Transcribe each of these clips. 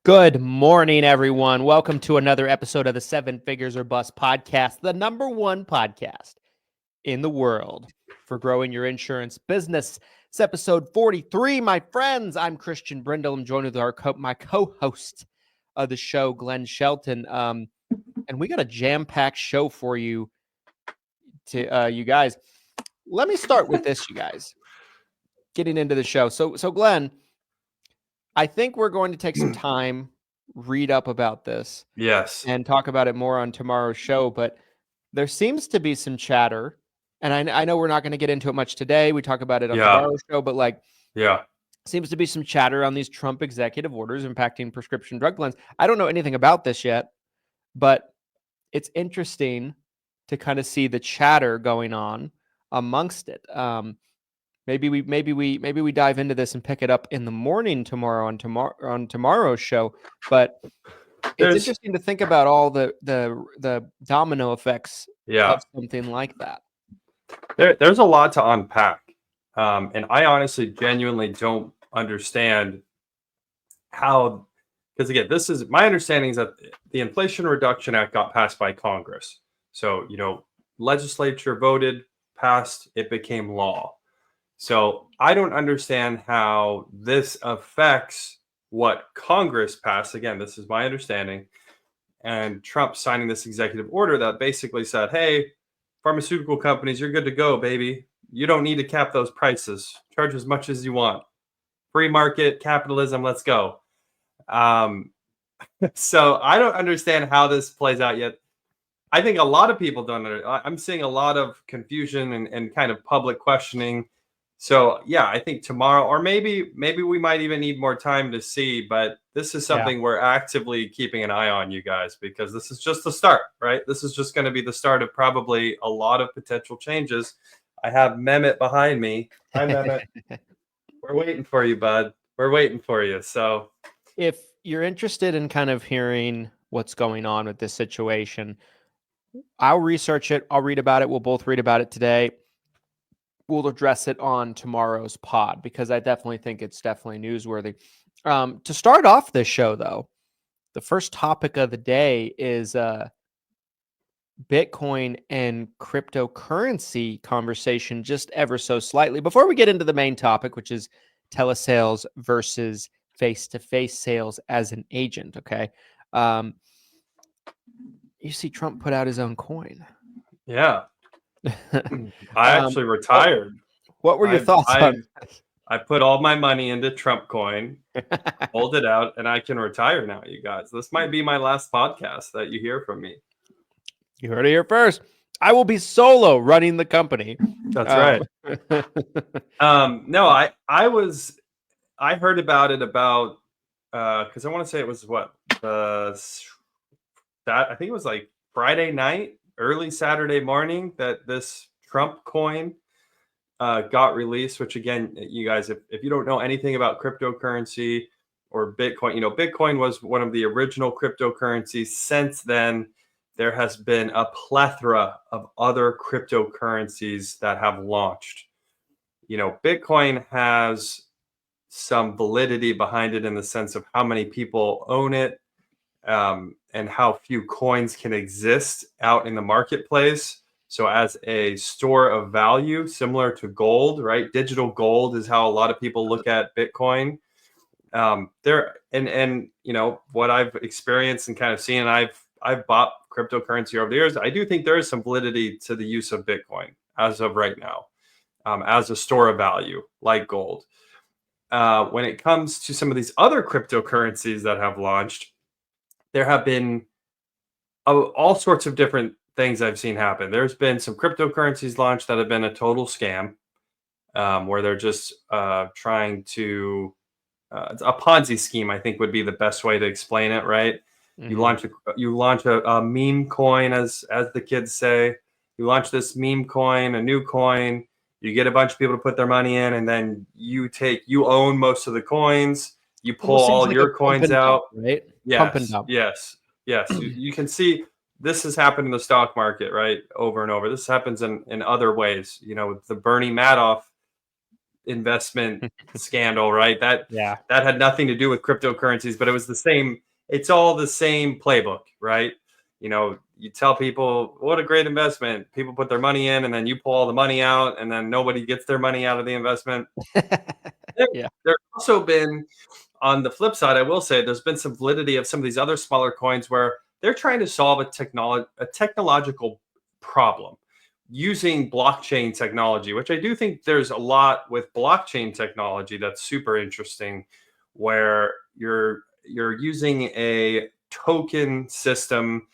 Good morning, everyone. Welcome to another episode of the Seven Figures or Bust podcast, the number one podcast in the world for growing your insurance business. It's episode 43, my friends. I'm Christian Brindle. I'm joined with my co-host of the show, Glen Shelton. And we got a jam-packed show for you, you guys. Let me start with this, you guys. Getting into the show. So Glenn, I think we're going to take some time, read up about this. Yes. And talk about it more on tomorrow's show. But there seems to be some chatter. And I know we're not going to get into it much today. We talk about it on tomorrow's show. But seems to be some chatter on these Trump executive orders impacting prescription drug plans. I don't know anything about this yet, but it's interesting to kind of see the chatter going on amongst it. Maybe we dive into this and pick it up in the morning tomorrow on tomorrow's show. But it's interesting to think about all the domino effects of something like that. There's a lot to unpack, and I honestly, genuinely don't understand how. Because again, this is my understanding is that the Inflation Reduction Act got passed by Congress. So legislature voted, passed, it became law. So I don't understand how this affects what Congress passed. Again, this is my understanding. And Trump signing this executive order that basically said, hey, pharmaceutical companies, you're good to go, baby. You don't need to cap those prices. Charge as much as you want. Free market, capitalism, let's go. So I don't understand how this plays out yet. I think a lot of people don't understand. I'm seeing a lot of confusion and kind of public questioning. So yeah, I think tomorrow, or maybe we might even need more time to see, but this is something we're actively keeping an eye on, you guys, because this is just the start, right? This is just going to be the start of probably a lot of potential changes. I have Mehmet behind me. Hi, Mehmet. We're waiting for you, bud. We're waiting for you. So if you're interested in kind of hearing what's going on with this situation, I'll research it. I'll read about it. We'll both read about it today. We'll address it on tomorrow's pod because I definitely think it's definitely newsworthy. To start off this show, though, the first topic of the day is Bitcoin and cryptocurrency conversation, just ever so slightly. Before we get into the main topic, which is telesales versus face-to-face sales as an agent, okay? You see Trump put out his own coin. Yeah. I actually retired. What were your thoughts on this? I put all my money into Trumpcoin, hold it out, and I can retire now, you guys. This might be my last podcast that you hear from me. You heard it here first. I will be solo running the company. That's right. No, I heard about it because I want to say it was I think it was like Friday night, early Saturday morning that this Trumpcoin got released, which again, you guys, if you don't know anything about cryptocurrency or Bitcoin, Bitcoin was one of the original cryptocurrencies. Since then, there has been a plethora of other cryptocurrencies that have launched. Bitcoin has some validity behind it in the sense of how many people own it, and how few coins can exist out in the marketplace. So as a store of value, similar to gold, right? Digital gold is how a lot of people look at Bitcoin. What I've experienced and kind of seen, and I've bought cryptocurrency over the years. I do think there is some validity to the use of Bitcoin as of right now, as a store of value like gold. When it comes to some of these other cryptocurrencies that have launched, there have been all sorts of different things I've seen happen. There's been some cryptocurrencies launched that have been a total scam, where they're just trying to it's a Ponzi scheme, I think would be the best way to explain it, right? Mm-hmm. You launch a meme coin, as the kids say. You launch this meme coin, a new coin. You get a bunch of people to put their money in, and then you own most of the coins. You pull all your coins out, right? Yes. You can see this has happened in the stock market, right? Over and over. This happens in other ways. The Bernie Madoff investment scandal, right? That Yeah. that had nothing to do with cryptocurrencies, but it was the same. It's all the same playbook, right? You tell people what a great investment. People put their money in, and then you pull all the money out, and then nobody gets their money out of the investment. Yeah. There's also been, on the flip side, I will say there's been some validity of some of these other smaller coins where they're trying to solve a technological problem using blockchain technology, which I do think there's a lot with blockchain technology that's super interesting, where you're using a token system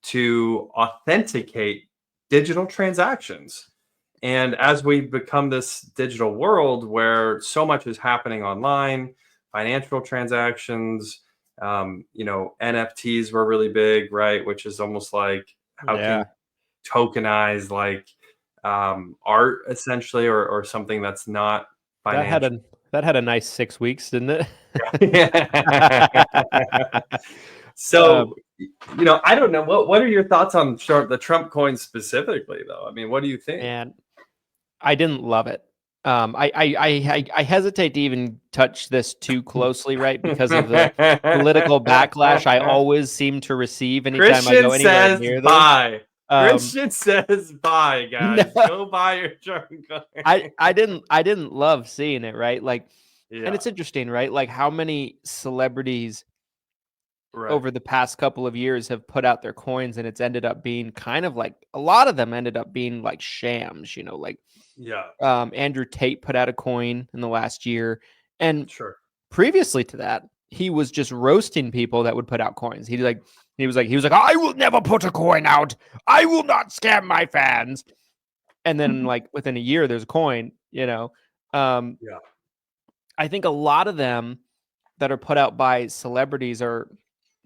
to authenticate digital transactions. And as we become this digital world where so much is happening online, financial transactions, NFTs were really big, right? Which is almost like how can you tokenize like art essentially, or something that's not financial. That had a nice 6 weeks, didn't it? So, I don't know. What are your thoughts on the Trump coin specifically, though? I mean, what do you think? And I didn't love it. I hesitate to even touch this too closely, right? Because of the political backlash I always seem to receive anytime I go anywhere near this. Christian says bye, guys. No. Go buy your Trump coin. I didn't love seeing it, right? Like, and it's interesting, right? Like how many celebrities over the past couple of years have put out their coins, and it's ended up being kind of like a lot of them ended up being like shams, like Andrew Tate put out a coin in the last year, and previously to that, he was just roasting people that would put out coins. He was like, I will never put a coin out. I will not scam my fans. And then like within a year, there's a coin. I think a lot of them that are put out by celebrities are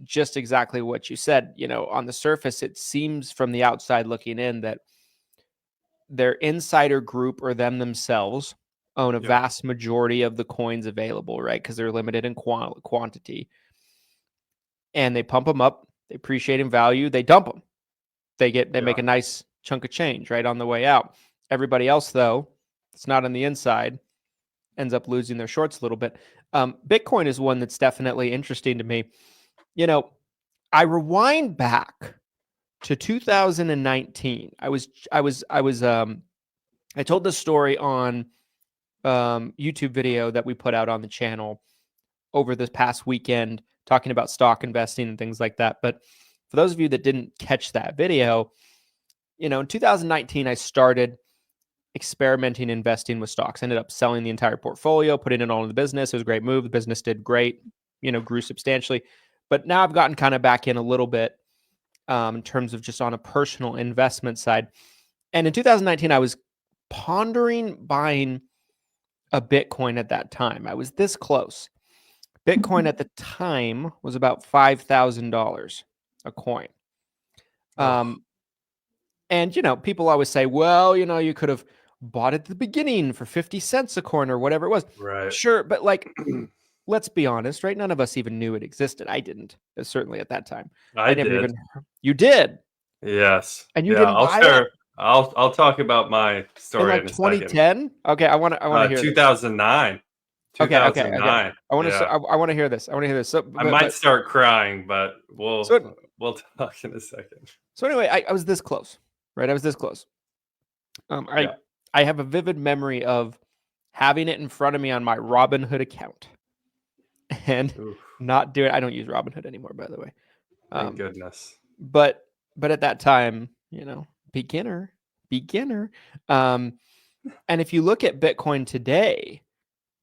just exactly what you said. On the surface, it seems from the outside looking in that their insider group or them themselves own a vast majority of the coins available, right? Because they're limited in quantity. And they pump them up, they appreciate in value, they dump them. They make a nice chunk of change right on the way out. Everybody else, though, it's not on the inside, ends up losing their shorts a little bit. Bitcoin is one that's definitely interesting to me. I rewind back to 2019. I told this story on YouTube video that we put out on the channel over this past weekend, talking about stock investing and things like that. But for those of you that didn't catch that video, in 2019, I started experimenting investing with stocks. Ended up selling the entire portfolio, putting it all in the business. It was a great move. The business did great, grew substantially. But now I've gotten kind of back in a little bit in terms of just on a personal investment side. And in 2019, I was pondering buying a Bitcoin at that time. I was this close. Bitcoin at the time was about $5,000 a coin. And, people always say, well, you could have bought it at the beginning for 50 cents a coin or whatever it was. Right. Sure. But like, let's be honest, right? None of us even knew it existed. I didn't, certainly at that time. I never did. You did. Yes. And you didn't buy it? I'll talk about my story in 2010. Okay, I want to hear 2009. 2009. Okay. I want to hear this. So, I might start crying, but we'll talk in a second. So anyway, I was this close, right? I was this close. I have a vivid memory of having it in front of me on my Robinhood account and not doing. I don't use Robinhood anymore, by the way. Thank goodness. But at that time, beginner. And if you look at Bitcoin today,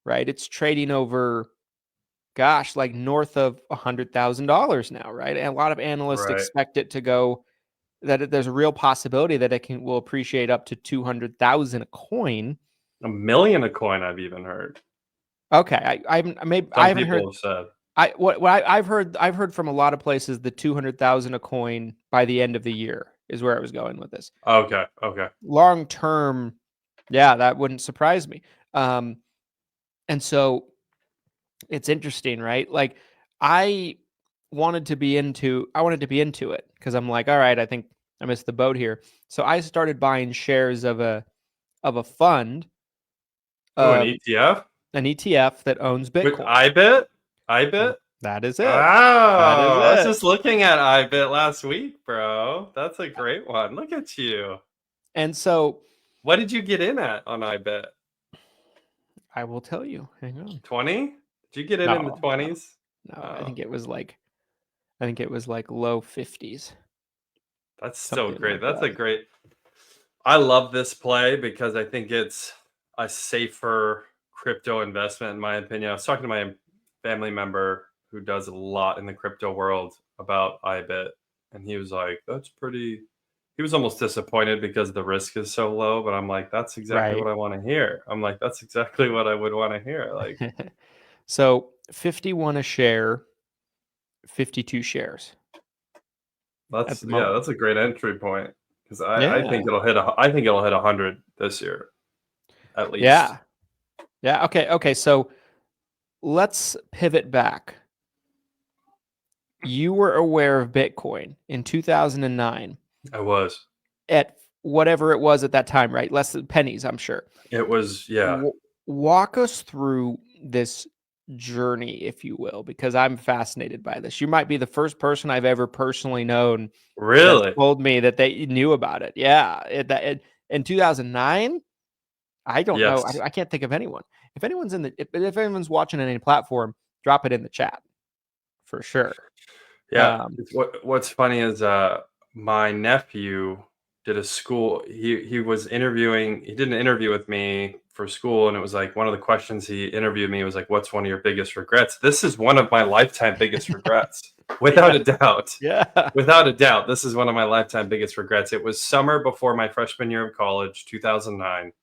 right, it's trading over, like north of $100,000 now, right? And a lot of analysts expect it to go, that there's a real possibility that it will appreciate up to 200,000 a coin. $1 million a coin, I've even heard. Okay, I haven't heard. Have said. I've heard from a lot of places the 200,000 a coin by the end of the year is where I was going with this. Okay. Long term, that wouldn't surprise me. And so it's interesting, right? Like I wanted to be into it because I'm like, all right, I think I missed the boat here. So I started buying shares of a fund An ETF? An ETF that owns Bitcoin. With IBIT? That is it. Oh, I was just looking at IBIT last week, bro. That's a great one. Look at you. And so, what did you get in at on IBIT? I will tell you. Hang on. 20? Did you get in the 20s? No, I think it was like low 50s. That's so great. That's a great. I love this play because I think it's a safer crypto investment, in my opinion. I was talking to my family member who does a lot in the crypto world about IBIT, and he was like, "That's pretty." He was almost disappointed because the risk is so low, but I'm like, "That's exactly what I want to hear." I'm like, "That's exactly what I would want to hear." Like, so 51 a share, 52 shares. That's a great entry point because I think it'll hit 100 this year, at least. Yeah. Okay. So let's pivot back. You were aware of Bitcoin in 2009. I was. At whatever it was at that time, right? Less than pennies, I'm sure. It was, yeah. Walk us through this journey, if you will, because I'm fascinated by this. You might be the first person I've ever personally known that told me that they knew about it. Yeah. In 2009, I don't know. I can't think of anyone. If anyone's if anyone's watching on any platform, drop it in the chat for sure. Yeah. What's funny is my nephew did a school. He was interviewing. He did an interview with me for school, and it was like one of the questions he interviewed me was like, "What's one of your biggest regrets?" This is one of my lifetime biggest regrets, without a doubt. Yeah, without a doubt, this is one of my lifetime biggest regrets. It was summer before my freshman year of college, 2009.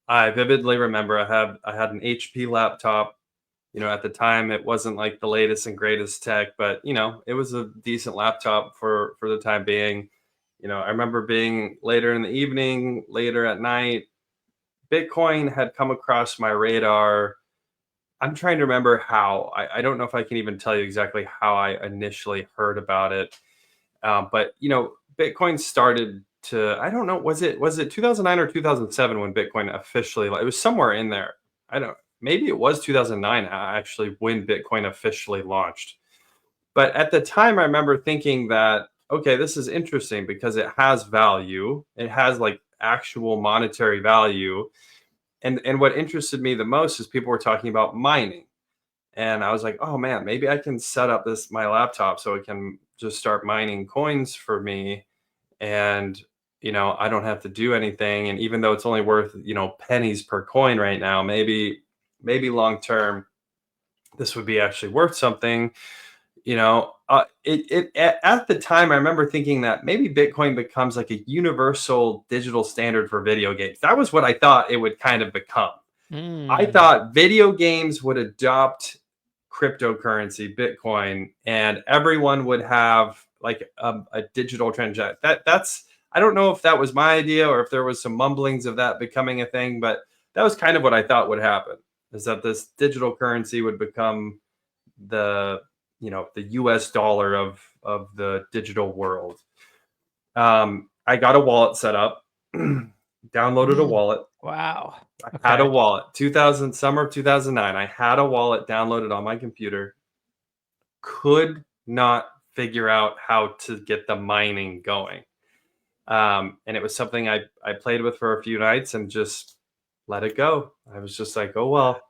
I vividly remember I had an HP laptop. You know, at the time, it wasn't like the latest and greatest tech, but, you know, it was a decent laptop for the time being. You know, I remember being later in the evening, later at night, Bitcoin had come across my radar. I'm trying to remember how. I don't know if I can even tell you exactly how I initially heard about it. But, you know, Bitcoin started to, I don't know, was it 2009 or 2007 when Bitcoin officially, it was somewhere in there. Maybe it was 2009 actually when Bitcoin officially launched. But at the time, I remember thinking that, okay, this is interesting because it has value. It has like actual monetary value. And what interested me the most is people were talking about mining. And I was like, oh man, maybe I can set up my laptop so it can just start mining coins for me. And, you know, I don't have to do anything. And even though it's only worth, you know, pennies per coin right now, maybe long term, this would be actually worth something. You know, at the time, I remember thinking that maybe Bitcoin becomes like a universal digital standard for video games. That was what I thought it would kind of become. I thought video games would adopt cryptocurrency, Bitcoin, and everyone would have like a digital transaction. I don't know if that was my idea or if there was some mumblings of that becoming a thing, but that was kind of what I thought would happen, is that this digital currency would become the US dollar of the digital world. I got a wallet set up, downloaded a wallet. Wow. I had a wallet. Summer of 2009. I had a wallet downloaded on my computer. Could not figure out how to get the mining going. And it was something I played with for a few nights and just let it go. I was just like, oh, well.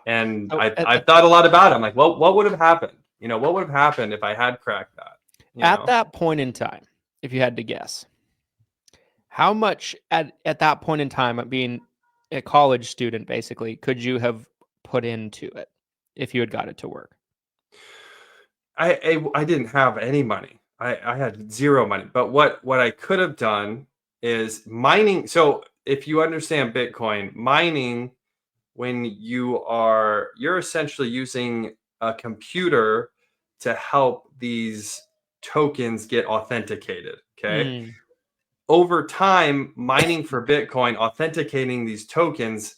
And I thought a lot about it. I'm like, well, what would have happened? You know, what would have happened if I had cracked that? At that point in time, if you had to guess, how much at that point in time, being a college student, basically, could you have put into it if you had got it to work? I didn't have any money. I had zero money. But what I could have done is mining. So if you understand Bitcoin, mining, when you're essentially using a computer to help these tokens get authenticated. Okay. Over time, mining for Bitcoin, authenticating these tokens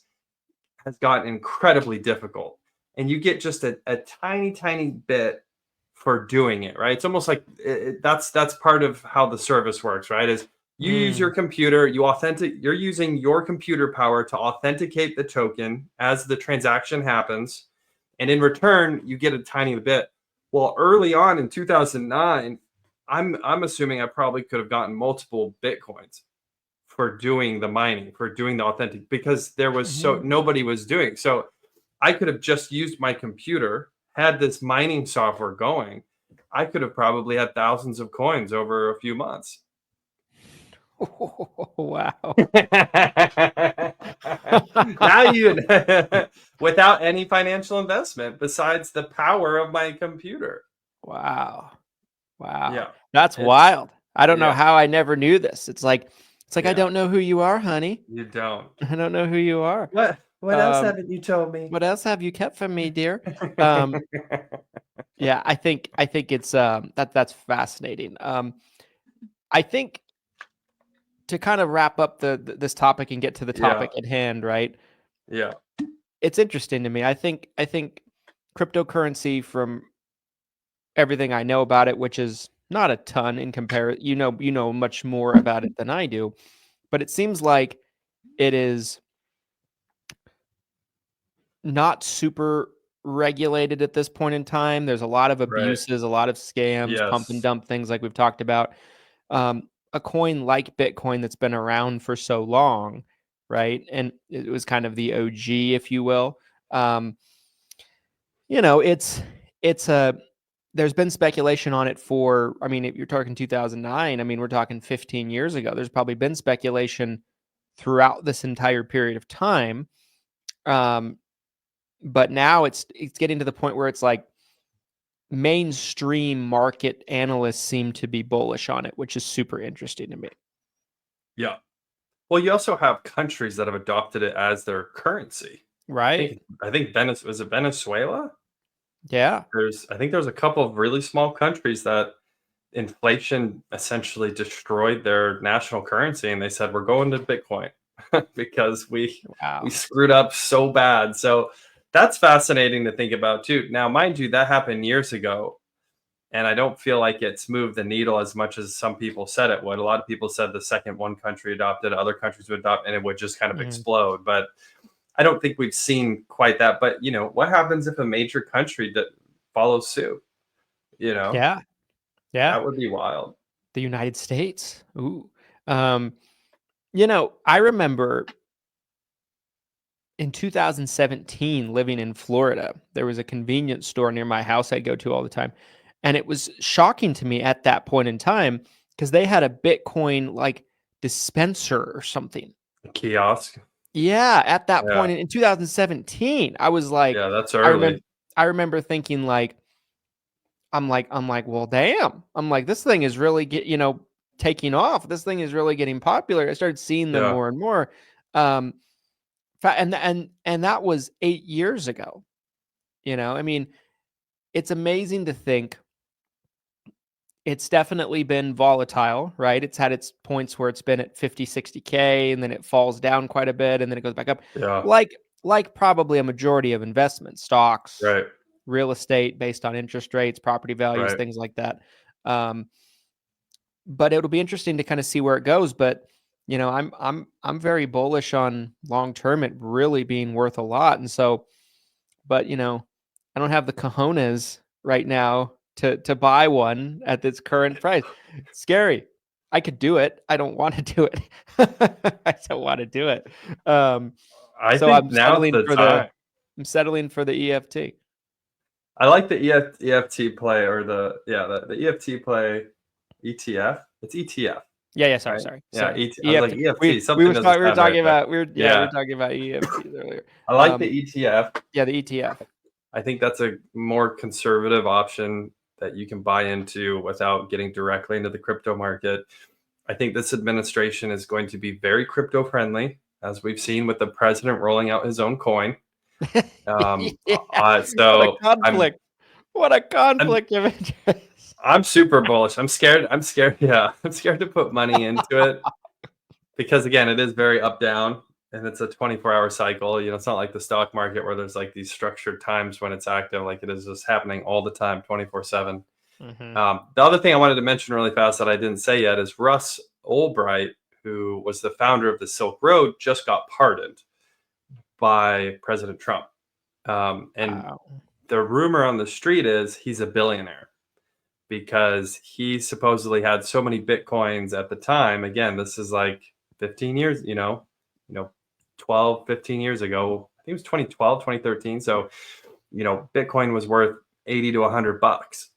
has gotten incredibly difficult. And you get just a tiny, tiny bit for doing it, right? It's almost like that's part of how the service works, right? Is You use your computer, you're using your computer power to authenticate the token as the transaction happens. And in return, you get a tiny bit. Well, early on in 2009, I'm assuming I probably could have gotten multiple Bitcoins for doing the mining, for doing the authentic, because there was nobody was doing. So I could have just used my computer, had this mining software going. I could have probably had thousands of coins over a few months. Oh, wow. Now you, without any financial investment besides the power of my computer. Wow. Yeah. That's wild. I don't know how I never knew this. It's like I don't know who you are, honey. You don't. I don't know who you are. What else haven't you told me? What else have you kept from me, dear? Yeah, I think it's that's fascinating. I think to kind of wrap up this topic and get to the topic at hand, right? Yeah. It's interesting to me. I think cryptocurrency, from everything I know about it, which is not a ton in comparison, you know much more about it than I do, but it seems like it is not super regulated at this point in time. There's a lot of abuses, a lot of scams, pump and dump things like we've talked about. A coin like Bitcoin that's been around for so long, right? And it was kind of the OG, if you will. There's been speculation on it for, I mean, if you're talking 2009, I mean, we're talking 15 years ago. There's probably been speculation throughout this entire period of time. But now it's getting to the point where it's like mainstream market analysts seem to be bullish on it, which is super interesting to me. Yeah. Well, you also have countries that have adopted it as their currency. Right. I think was it Venezuela? Yeah. I think there's a couple of really small countries that inflation essentially destroyed their national currency, and they said, we're going to Bitcoin because we screwed up so bad. So that's fascinating to think about too. Now, mind you, that happened years ago, and I don't feel like it's moved the needle as much as some people said it would. A lot of people said the second one country adopted, other countries would adopt, and it would just kind of explode. But I don't think we've seen quite that. But, what happens if a major country that follows suit? Yeah. That would be wild. The United States. Ooh. I remember in 2017, living in Florida, there was a convenience store near my house I'd go to all the time. And it was shocking to me at that point in time because they had a Bitcoin like dispenser or something. A kiosk. Yeah. At that point in 2017, I was like, yeah, that's early. I remember thinking like, I'm like, well, damn. I'm like, this thing is really taking off. This thing is really getting popular. I started seeing them more and more. And that was 8 years ago. I mean, it's amazing to think. It's definitely been volatile, right? It's had its points where it's been at 50, 60K, and then it falls down quite a bit, and then it goes back up. Yeah. Like probably a majority of investments, stocks, right, real estate based on interest rates, property values, things like that. But it'll be interesting to kind of see where it goes. But I'm very bullish on long term it really being worth a lot. And so, but I don't have the cojones right now to buy one at this current price. It's scary. I could do it. I don't want to do it. I don't want to do it. I'm settling for the EFT. I like the EFT play, or the EFT play ETF. It's ETF. Yeah. Sorry. Yeah, EFT. I was like EFT. We were talking about EFT earlier. I like the ETF. Yeah, the ETF. I think that's a more conservative option that you can buy into without getting directly into the crypto market. I think this administration is going to be very crypto friendly, as we've seen with the president rolling out his own coin. So what a conflict of interest. I'm super bullish. I'm scared. Yeah, I'm scared to put money into it because, again, it is very up down, and it's a 24-hour cycle. It's not like the stock market where there's like these structured times when it's active. Like, it is just happening all the time, 24/7. The other thing I wanted to mention really fast that I didn't say yet is Russ Albright, who was the founder of the Silk Road, just got pardoned by President Trump. And wow. The rumor on the street is he's a billionaire because he supposedly had so many Bitcoins at the time. Again, this is like 15 years, 12, 15 years ago. I think it was 2012, 2013. So, Bitcoin was worth $80 to $100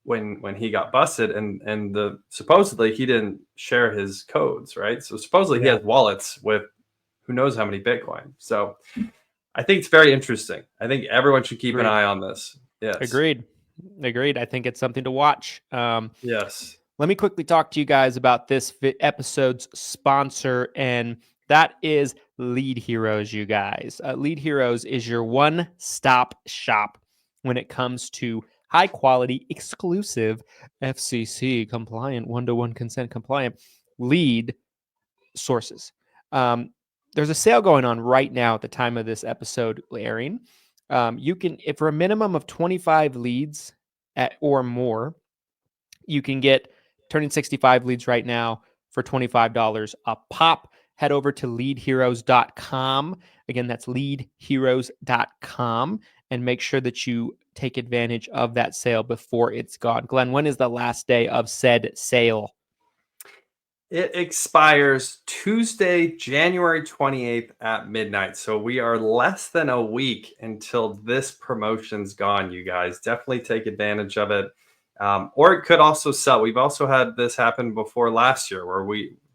when he got busted, and supposedly he didn't share his codes, right? So supposedly he has wallets with who knows how many Bitcoin. So I think it's very interesting. I think everyone should keep an eye on this. Yes. Agreed. I think it's something to watch. Yes. Let me quickly talk to you guys about this episode's sponsor, and that is Lead Heroes, you guys. Lead Heroes is your one-stop shop when it comes to high-quality, exclusive, FCC compliant, one-to-one consent compliant lead sources. There's a sale going on right now at the time of this episode airing. You can, if for a minimum of 25 leads or more, you can get turning 65 leads right now for $25 a pop. Head over to leadheroes.com. Again, that's leadheroes.com, and make sure that you take advantage of that sale before it's gone. Glenn, when is the last day of said sale? It expires Tuesday, January 28th at midnight. So we are less than a week until this promotion's gone, you guys. Definitely take advantage of it. Or it could also sell. We've also had this happen before last year where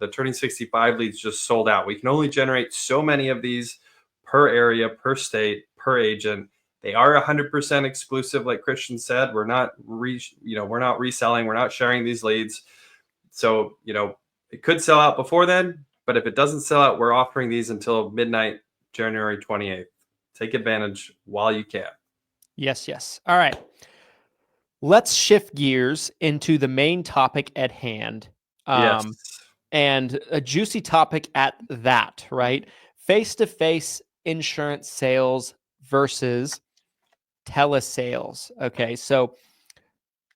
the turning 65 leads just sold out. We can only generate so many of these per area, per state, per agent. They are 100% exclusive, like Christian said. We're not reselling. We're not sharing these leads. So, it could sell out before then, but if it doesn't sell out, we're offering these until midnight, January 28th. Take advantage while you can. Yes. All right. Let's shift gears into the main topic at hand. Yes. And a juicy topic at that, right? Face-to-face insurance sales versus telesales. Okay, so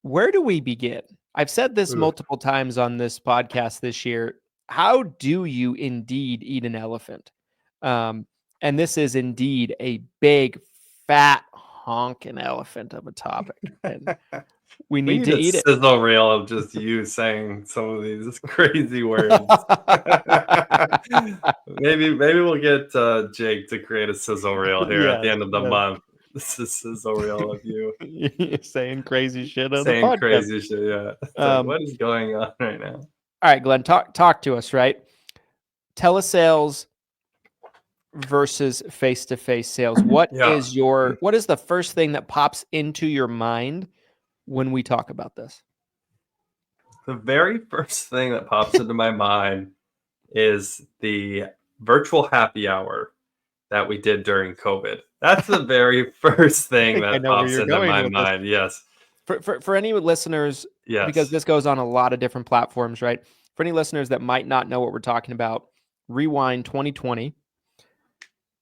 where do we begin? I've said this multiple times on this podcast this year. How do you indeed eat an elephant? And this is indeed a big, fat, honking elephant of a topic. And we need to eat it. Sizzle reel of just you saying some of these crazy words. maybe we'll get Jake to create a sizzle reel here at the end of the month. This is sizzle reel of you. You're saying crazy shit on saying the podcast. Crazy shit, yeah. Like, what is going on right now? All right, Glenn, talk to us, right? Telesales versus face-to-face sales. What is the first thing that pops into your mind when we talk about this? The very first thing that pops into my mind is the virtual happy hour that we did during COVID. That's the very first thing that pops into my mind. Yes. For any listeners, because this goes on a lot of different platforms, right? For any listeners that might not know what we're talking about, rewind 2020.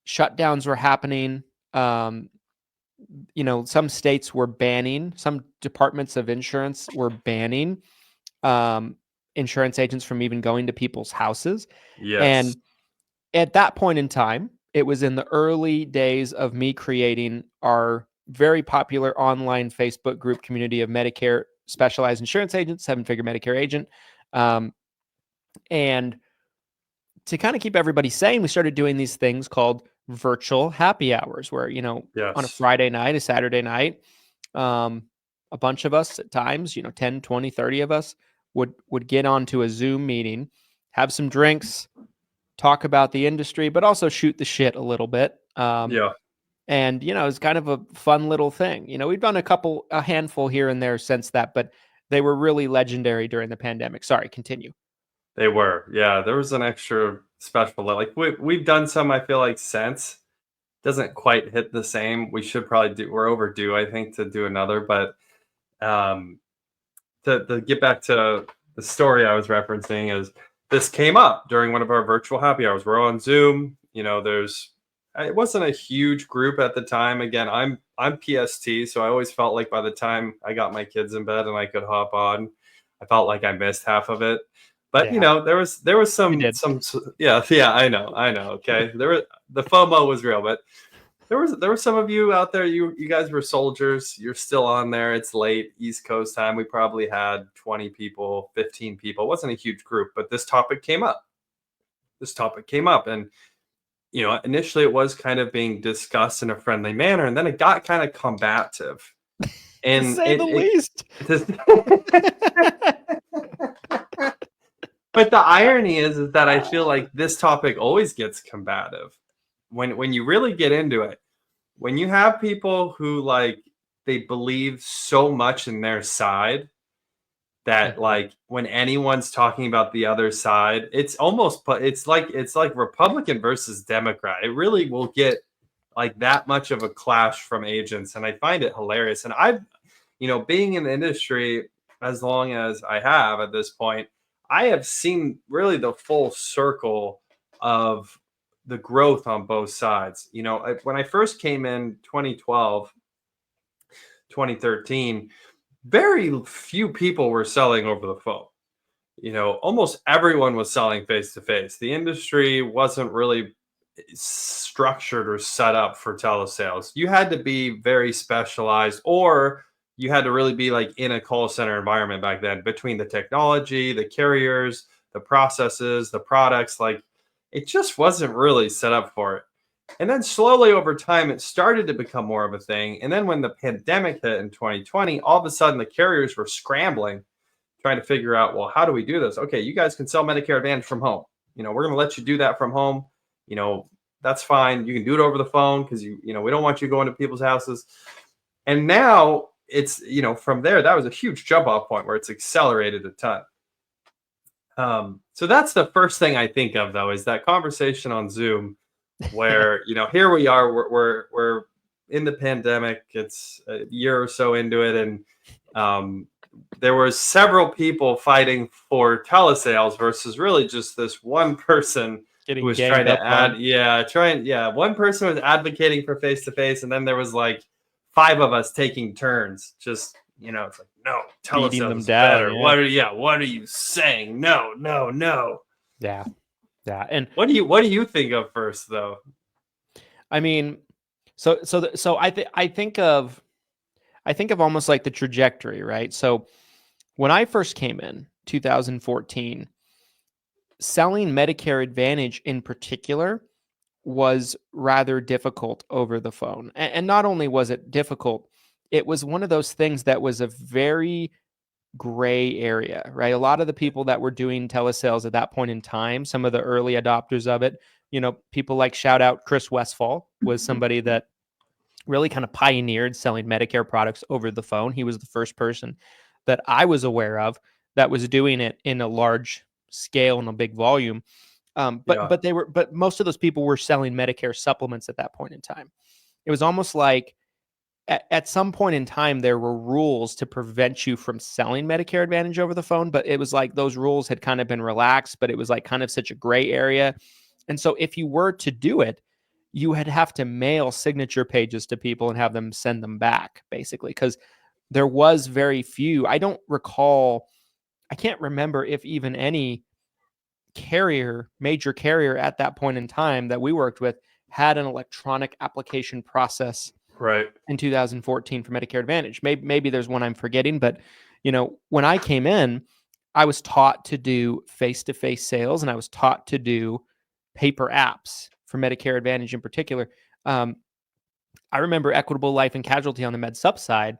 Shutdowns were happening. Some states were banning, some departments of insurance were banning insurance agents from even going to people's houses. Yes. And at that point in time, it was in the early days of me creating our very popular online Facebook group community of Medicare specialized insurance agents, 7-figure Medicare agent. And to kind of keep everybody sane, we started doing these things called virtual happy hours where, on a Friday night, a Saturday night, a bunch of us at times, 10, 20, 30 of us would get onto a Zoom meeting, have some drinks, talk about the industry, but also shoot the shit a little bit. And, it's kind of a fun little thing. We've done a handful here and there since that, but they were really legendary during the pandemic. Sorry, continue. They were. Yeah, there was an extra special. Like we've done some, I feel like, since. Doesn't quite hit the same. We should probably we're overdue, I think, to do another. But to get back to the story I was referencing is this came up during one of our virtual happy hours. We're on Zoom. It wasn't a huge group at the time. Again, I'm PST, so I always felt like by the time I got my kids in bed and I could hop on, I felt like I missed half of it. But there was some yeah, I know. Okay. The FOMO was real, but there were some of you out there, you guys were soldiers. You're still on there. It's late East Coast time. We probably had 20 people, 15 people. It wasn't a huge group, but this topic came up. And initially it was kind of being discussed in a friendly manner, and then it got kind of combative. And to say the least. But the irony is that I feel like this topic always gets combative when you really get into it. When you have people who they believe so much in their side that when anyone's talking about the other side, it's like Republican versus Democrat. It really will get that much of a clash from agents, and I find it hilarious. And I've, being in the industry as long as I have at this point, I have seen really the full circle of the growth on both sides. When I first came in 2012, 2013, very few people were selling over the phone. Almost everyone was selling face to face. The industry wasn't really structured or set up for telesales. You had to be very specialized, or you had to really be in a call center environment back then, between the technology, the carriers, the processes, the products. It just wasn't really set up for it. And then slowly over time, it started to become more of a thing. And then when the pandemic hit in 2020, all of a sudden the carriers were scrambling, trying to figure out, well, how do we do this? Okay, you guys can sell Medicare Advantage from home. We're going to let you do that from home. That's fine. You can do it over the phone because we don't want you going to people's houses. And now it's, from there, that was a huge jump off point where it's accelerated a ton. So that's the first thing I think of, though, is that conversation on Zoom where, here we are, we're in the pandemic. It's a year or so into it. And there were several people fighting for telesales versus really just this one person who was trying to add. One person was advocating for face-to-face. And then there was 5 of us taking turns. Just, it's no, telesales is better. Yeah. What are you saying? No. Yeah. Yeah. And what do you think of first, though? I mean, so I think of almost like the trajectory, right? So when I first came in 2014, selling Medicare Advantage in particular was rather difficult over the phone. And not only was it difficult, it was one of those things that was a very gray area, right? A lot of the people that were doing telesales at that point in time, some of the early adopters of it, people like, shout out Chris Westfall, was somebody that really kind of pioneered selling Medicare products over the phone. He was the first person that I was aware of that was doing it in a large scale and a big volume. But most of those people were selling Medicare supplements at that point in time. It was almost like at some point in time, there were rules to prevent you from selling Medicare Advantage over the phone, but it was like those rules had kind of been relaxed, but it was kind of such a gray area. And so if you were to do it, you would have to mail signature pages to people and have them send them back, basically, because there was very few. I can't remember if even any major carrier at that point in time that we worked with had an electronic application process in 2014 for Medicare Advantage. Maybe there's one I'm forgetting, but when I came in, I was taught to do face-to-face sales, and I was taught to do paper apps for Medicare Advantage in particular. I remember Equitable Life and Casualty on the Med Sup side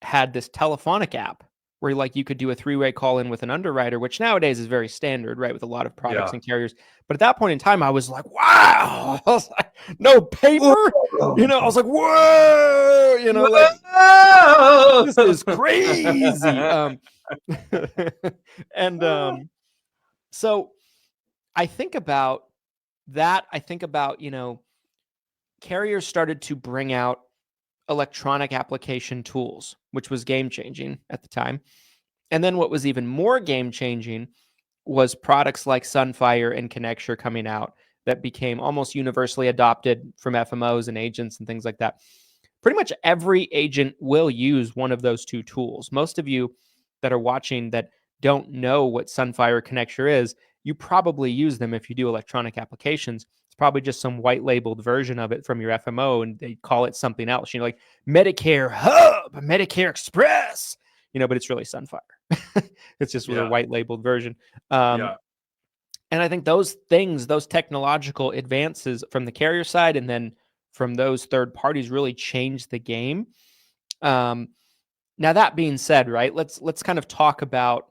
had this telephonic app where you could do a 3-way call in with an underwriter, which nowadays is very standard, right, with a lot of products and carriers. But at that point in time, I was like, wow, I was like, no paper, I was like, whoa, this is crazy. So I think about that. I think about, carriers started to bring out electronic application tools, which was game-changing at the time. And then what was even more game-changing was products like Sunfire and Connecture coming out that became almost universally adopted from FMOs and agents and things like that. Pretty much every agent will use one of those two tools. Most of you that are watching that don't know what Sunfire Connector is, you probably use them if you do electronic applications. It's probably just some white labeled version of it from your FMO, and they call it something else, like Medicare Hub, Medicare Express, but it's really Sunfire. It's just with a white labeled version. And I think those things, those technological advances from the carrier side and then from those third parties really changed the game. Now that being said, right, let's kind of talk about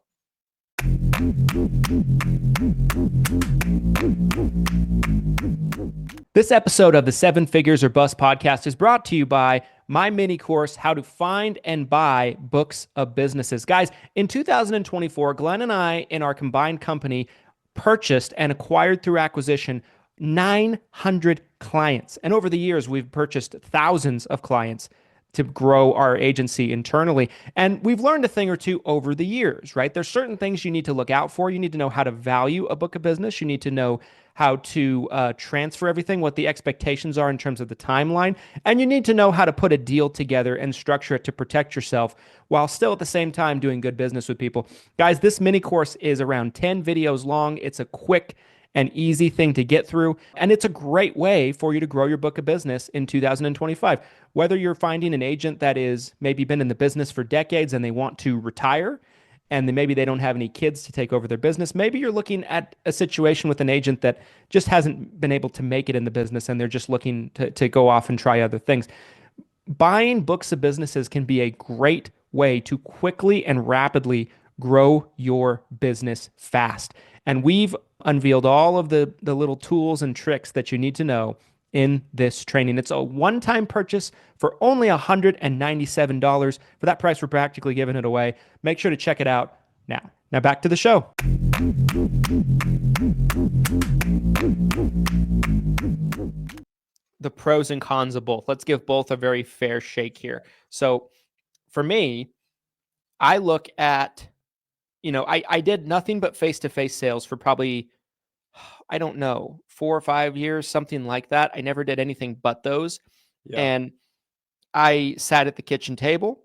this episode of the 7 Figures or Bust podcast is brought to you by my mini course, How to Find and Buy Books of Businesses. Guys, in 2024, Glen and I, in our combined company, purchased and acquired through acquisition 900 clients. And over the years, we've purchased thousands of clients to grow our agency internally. And we've learned a thing or two over the years, right? There's certain things you need to look out for. You need to know how to value a book of business. You need to know how to transfer everything, what the expectations are in terms of the timeline. And you need to know how to put a deal together and structure it to protect yourself while still at the same time doing good business with people. Guys, this mini course is around 10 videos long. It's a quick and easy thing to get through. And it's a great way for you to grow your book of business in 2025. Whether you're finding an agent that is maybe been in the business for decades and they want to retire, and then maybe they don't have any kids to take over their business. Maybe you're looking at a situation with an agent that just hasn't been able to make it in the business and they're just looking to go off and try other things. Buying books of businesses can be a great way to quickly and rapidly grow your business fast. And we've unveiled all of the little tools and tricks that you need to know in this training. It's a one-time purchase for only $197. For that price, we're practically giving it away. Make sure to check it out now. Now back to the show. The pros and cons of both. Let's give both a very fair shake here. So for me, I look at, I did nothing but face-to-face sales for probably, I don't know, 4 or 5 years, something like that. I never did anything but those. Yeah. And I sat at the kitchen table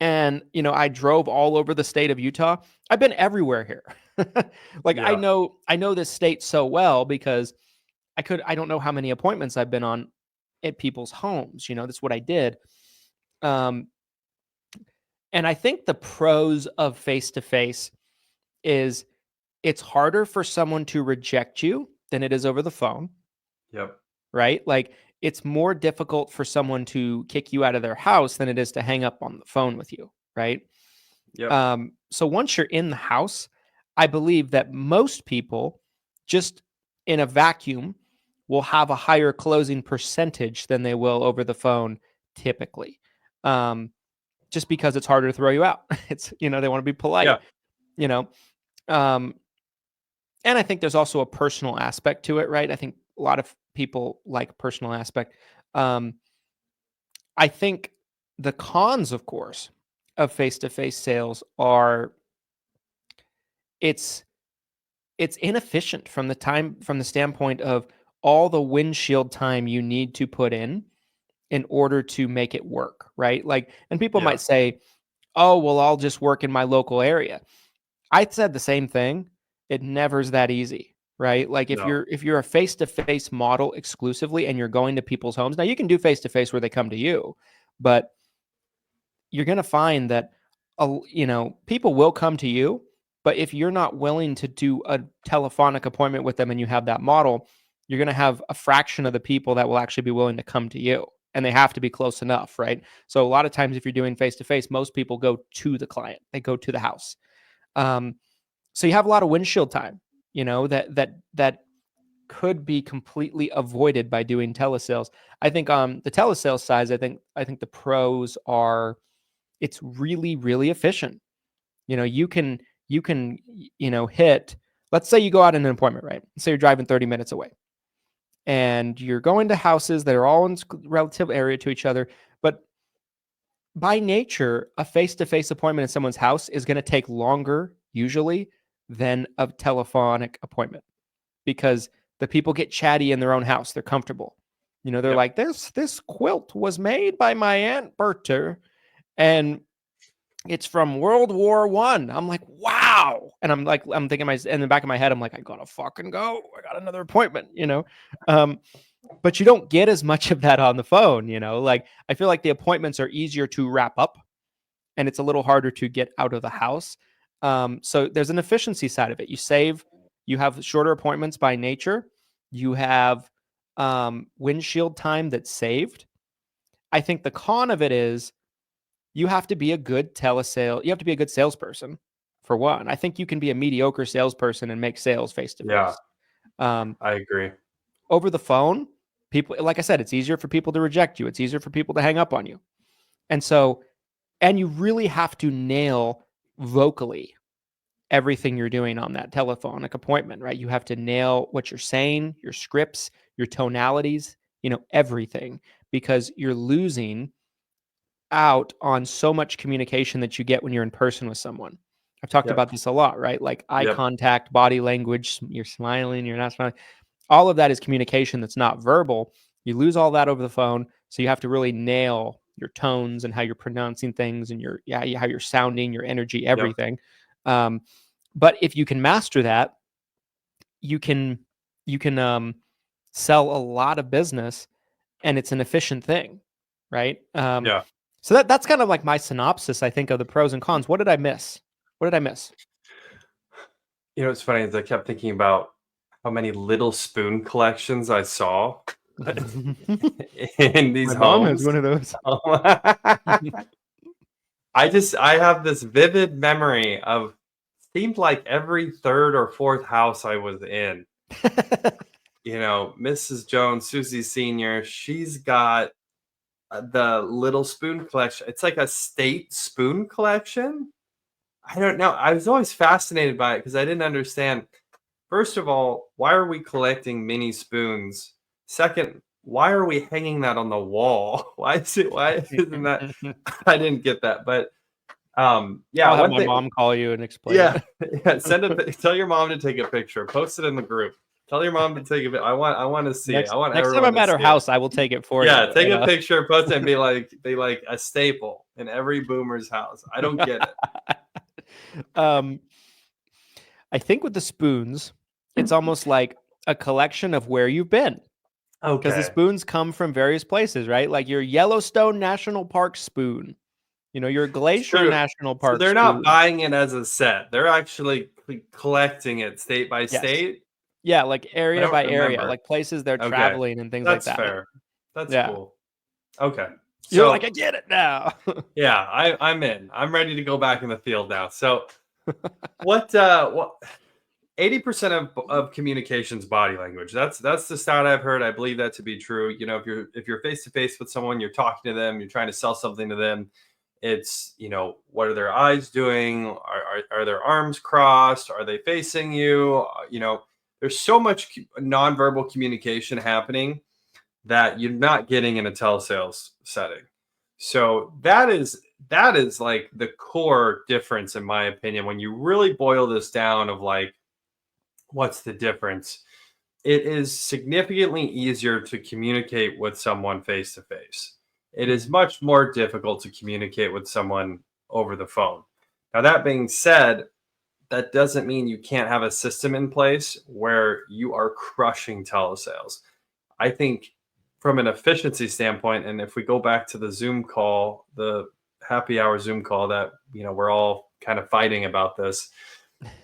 and, I drove all over the state of Utah. I've been everywhere here. I know this state so well because I don't know how many appointments I've been on at people's homes. That's what I did. And I think the pros of face-to-face is it's harder for someone to reject you than it is over the phone. Yep. Right? It's more difficult for someone to kick you out of their house than it is to hang up on the phone with you. Right? Yep. So once you're in the house, I believe that most people just in a vacuum will have a higher closing percentage than they will over the phone typically. Just because it's harder to throw you out. It's, they want to be polite, and I think there's also a personal aspect to it, right? I think a lot of people like personal aspect. I think the cons, of course, of face-to-face sales are it's inefficient from the standpoint of all the windshield time you need to put in order to make it work, right? And people might say, oh, well, I'll just work in my local area. I said the same thing. It never's that easy, right? If you're a face-to-face model exclusively and you're going to people's homes, now you can do face-to-face where they come to you, but you're going to find that, people will come to you, but if you're not willing to do a telephonic appointment with them and you have that model, you're going to have a fraction of the people that will actually be willing to come to you. And they have to be close enough, right? So a lot of times if you're doing face-to-face, most people go to the client. They go to the house. So you have a lot of windshield time, that could be completely avoided by doing telesales. I think on the telesales side, I think the pros are it's really, really efficient. You can hit, let's say you go out in an appointment, right? Say you're driving 30 minutes away. And you're going to houses that are all in relative area to each other. But by nature, a face-to-face appointment in someone's house is going to take longer, usually, than a telephonic appointment. Because the people get chatty in their own house. They're comfortable. They're like, this quilt was made by my Aunt Berta. And it's from World War I. I'm like, wow. And I'm thinking in the back of my head, I'm like, I gotta fucking go. I got another appointment, but you don't get as much of that on the phone, like I feel like the appointments are easier to wrap up and it's a little harder to get out of the house. So there's an efficiency side of it. You have shorter appointments by nature. You have windshield time that's saved. I think the con of it is you have to be a good telesale. You have to be a good salesperson for one. I think you can be a mediocre salesperson and make sales face to face. I agree. Over the phone, people, like I said, it's easier for people to reject you. It's easier for people to hang up on you. And you really have to nail vocally everything you're doing on that telephonic appointment, right? You have to nail what you're saying, your scripts, your tonalities, everything, because you're losing out on so much communication that you get when you're in person with someone. I've talked about this a lot, right? Like eye contact, body language, you're smiling, you're not smiling. All of that is communication that's not verbal. You lose all that over the phone. So you have to really nail your tones and how you're pronouncing things and how you're sounding, your energy, everything. But if you can master that, you can sell a lot of business and it's an efficient thing, right? So that's kind of like my synopsis, I think, of the pros and cons. What did I miss? It's funny is I kept thinking about how many little spoon collections I saw in these My mom homes. has one of those. I have this vivid memory of seemed like every third or fourth house I was in. Mrs. Jones, Susie Senior, she's got the little spoon collection. It's like a state spoon collection. I don't know. I was always fascinated by it because I didn't understand. First of all, why are we collecting mini spoons? Second, why are we hanging that on the wall? Why isn't that? I didn't get that, but I'll have my mom call you and explain. Tell your mom to take a picture. Post it in the group. Tell your mom to take a picture. I want to see it. Next time I'm at her house, I will take it for you. Yeah, take a picture, post it, and be like a staple in every boomer's house. I don't get it. I think with the spoons, it's almost like a collection of where you've been. Okay. Because the spoons come from various places, right? Like your Yellowstone National Park spoon, your Glacier National Park. So they're not buying it as a set. They're actually collecting it state by state. Yeah, like area by area, like places they're traveling and things like that. That's fair. That's cool. Okay. So, you're like, I get it now. Yeah, I'm in. I'm ready to go back in the field now. So what 80% of communication's body language. That's the stat I've heard. I believe that to be true. If you're face to face with someone, you're talking to them, you're trying to sell something to them. It's, what are their eyes doing? Are their arms crossed? Are they facing you? There's so much nonverbal communication happening that you're not getting in a telesales setting. So that is like the core difference, in my opinion, when you really boil this down of like, what's the difference? It is significantly easier to communicate with someone face to face. It is much more difficult to communicate with someone over the phone. Now, that being said, that doesn't mean you can't have a system in place where you are crushing telesales. I think from an efficiency standpoint, and if we go back to the Zoom call, the happy hour Zoom call that, we're all kind of fighting about this,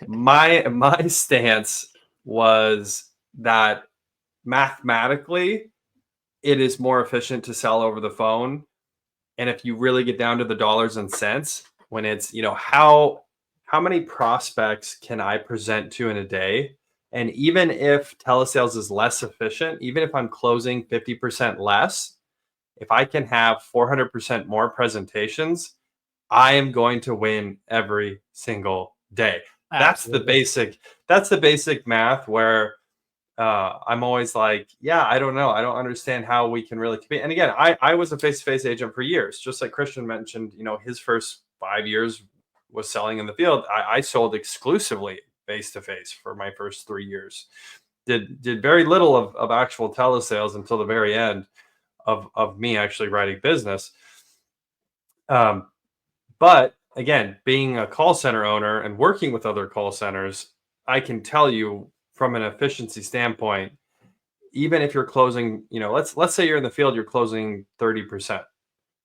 my stance was that mathematically it is more efficient to sell over the phone. And if you really get down to the dollars and cents, when it's, how many prospects can I present to in a day? And even if telesales is less efficient, even if I'm closing 50% less, if I can have 400% more presentations, I am going to win every single day. Absolutely. That's the basic math where I'm always like, I don't know. I don't understand how we can really compete. And again, I was a face-to-face agent for years, just like Christian mentioned, his first 5 years was selling in the field. I sold exclusively face-to-face for my first 3 years. Did very little of actual telesales until the very end of me actually writing business. But again, being a call center owner and working with other call centers, I can tell you from an efficiency standpoint, even if you're closing, let's say you're in the field, you're closing 30%.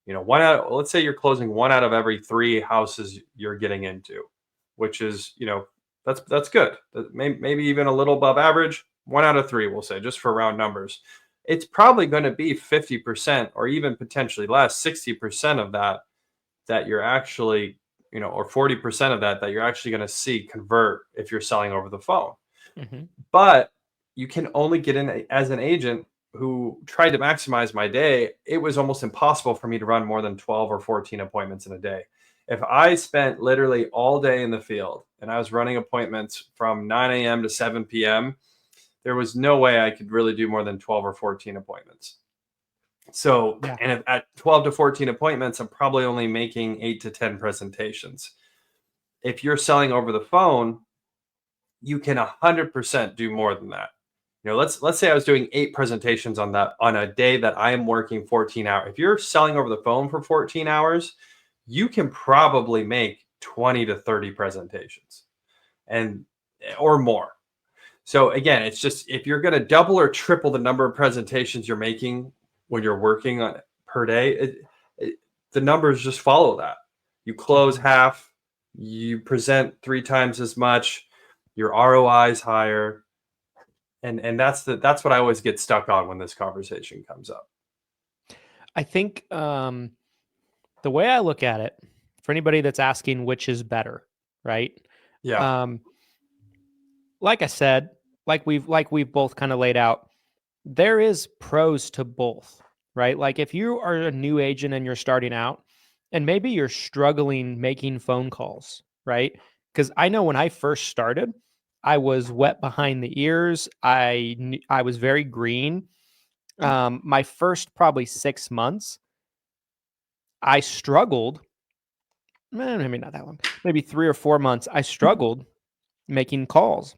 Let's say you're closing 1 out of every 3 houses you're getting into, which is, that's good. Maybe even a little above average. 1 out of 3, we'll say, just for round numbers. It's probably going to be 50% or even potentially less, 60% of that you're actually, or 40% of that you're actually going to see convert if you're selling over the phone. Mm-hmm. But you can only get in as an agent who tried to maximize my day. It was almost impossible for me to run more than 12 or 14 appointments in a day. If I spent literally all day in the field and I was running appointments from 9 a.m. to 7 p.m., there was no way I could really do more than 12 or 14 appointments. So, and if at 12 to 14 appointments, I'm probably only making 8 to 10 presentations. If you're selling over the phone, you can 100% do more than that. Let's say I was doing 8 presentations on a day that I am working 14 hours. If you're selling over the phone for 14 hours, you can probably make 20 to 30 presentations or more. So again, it's just, if you're going to double or triple the number of presentations you're making when you're working on per day, the numbers just follow that. You close half, you present 3 times as much, your ROI is higher. And that's what I always get stuck on when this conversation comes up. I think the way I look at it, for anybody that's asking which is better, right? Yeah. Like I said, like we've both kind of laid out, there is pros to both, right? Like if you are a new agent and you're starting out and maybe you're struggling making phone calls, right? Because I know when I first started, I was wet behind the ears. I was very green. My first probably 6 months, I struggled. Maybe not that long. Maybe 3 or 4 months. I struggled making calls.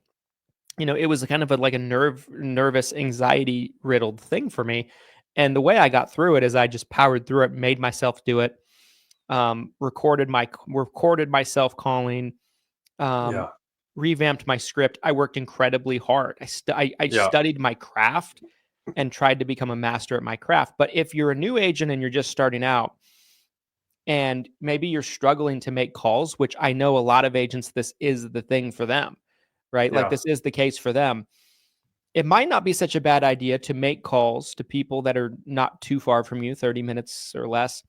It was kind of like a nervous, anxiety riddled thing for me. And the way I got through it is I just powered through it, made myself do it, recorded myself calling, revamped my script. I worked incredibly hard. I studied my craft and tried to become a master at my craft. But if you're a new agent and you're just starting out and maybe you're struggling to make calls, which I know a lot of agents, this is the thing for them, right? Like this is the case for them. It might not be such a bad idea to make calls to people that are not too far from you, 30 minutes or less.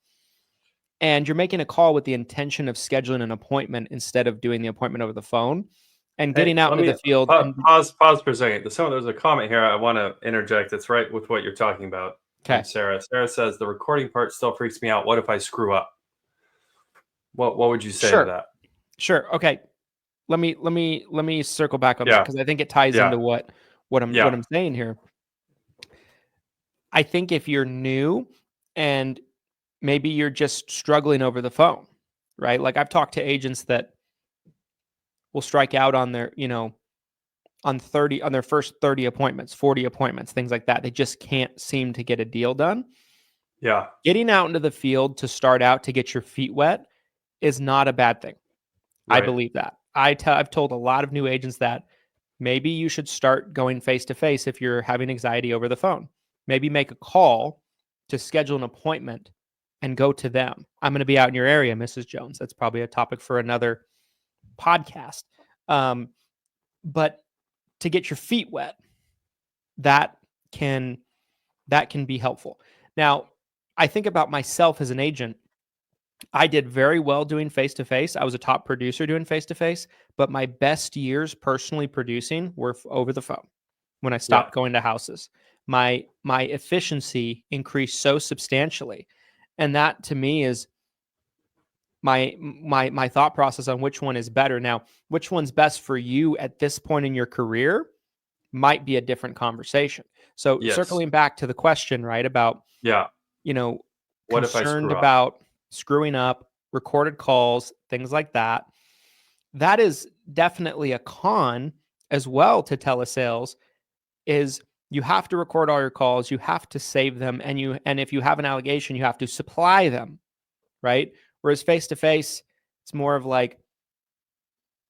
And you're making a call with the intention of scheduling an appointment instead of doing the appointment over the phone and getting out into the field. Pause for a second. There's a comment here I want to interject. It's right with what you're talking about. Okay. Sarah says the recording part still freaks me out. What if I screw up? What would you say to that? Sure. Okay. Let me circle back on that because I think it ties into what I'm saying here. I think if you're new and maybe you're just struggling over the phone, right? Like I've talked to agents that will strike out on their, on their first 30 appointments, 40 appointments, things like that. They just can't seem to get a deal done. Yeah. Getting out into the field to start out to get your feet wet is not a bad thing. Right. I believe that. I've told a lot of new agents that maybe you should start going face-to-face if you're having anxiety over the phone. Maybe make a call to schedule an appointment and go to them. I'm going to be out in your area, Mrs. Jones. That's probably a topic for another podcast. But to get your feet wet, that can be helpful. Now, I think about myself as an agent. I did very well doing face-to-face. I was a top producer doing face-to-face, but my best years personally producing were over the phone when I stopped going to houses. My efficiency increased so substantially. And that to me is my thought process on which one is better. Now, which one's best for you at this point in your career might be a different conversation. So circling back to the question, right, about, what concerned about screwing up, recorded calls, things like that. That is definitely a con as well to telesales, is you have to record all your calls, you have to save them, and if you have an allegation, you have to supply them, right? Whereas face-to-face, It's more of like,